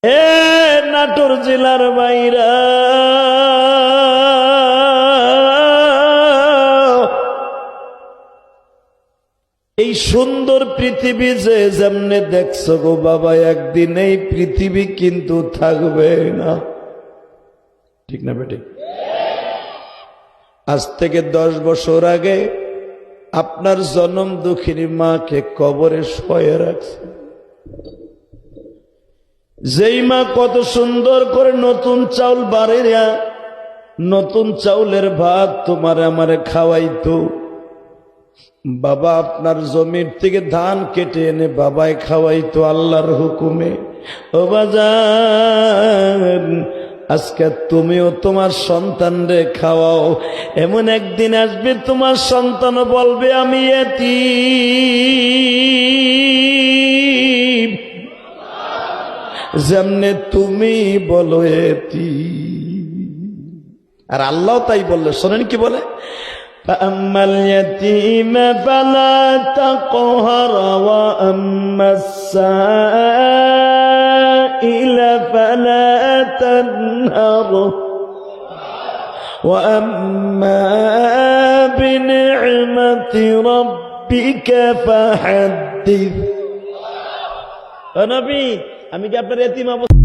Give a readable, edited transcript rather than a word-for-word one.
এ নাটোর জেলার বাইরা, এই সুন্দর পৃথিবী যে যেমনে দেখছো গো বাবা, একদিন এই পৃথিবী কিন্তু থাকবে না, ঠিক না বেটে? আজ থেকে 10 বছর আগে আপনার জনম দুঃখিনী মাকে কবরে শোয়ে রাখছে। যেই মা কত সুন্দর করে নতুন চাউল বাড়িয়া নতুন চাউলের ভাত তোমার আমারে খাওয়াইতো, বাবা আপনার জমির থেকে ধান কেটে এনে বাবাই খাওয়াইতো আল্লাহর হুকুমে। ও বাজান, আজকে তুমিও তোমার সন্তানরে খাওয়াও, এমন একদিন আসবে তোমার সন্তান বলবে আমি এতিম, যেমনে তুমি বলো এতিম। আর আল্লাহ তাই বললে, শোনেন কি বলে, فأما اليتيم فلا تقهر وأما السائل فلا تنهر وأما بنعمة ربك فحدث। নবী, আমি কি আপনার এতিম অবস্থা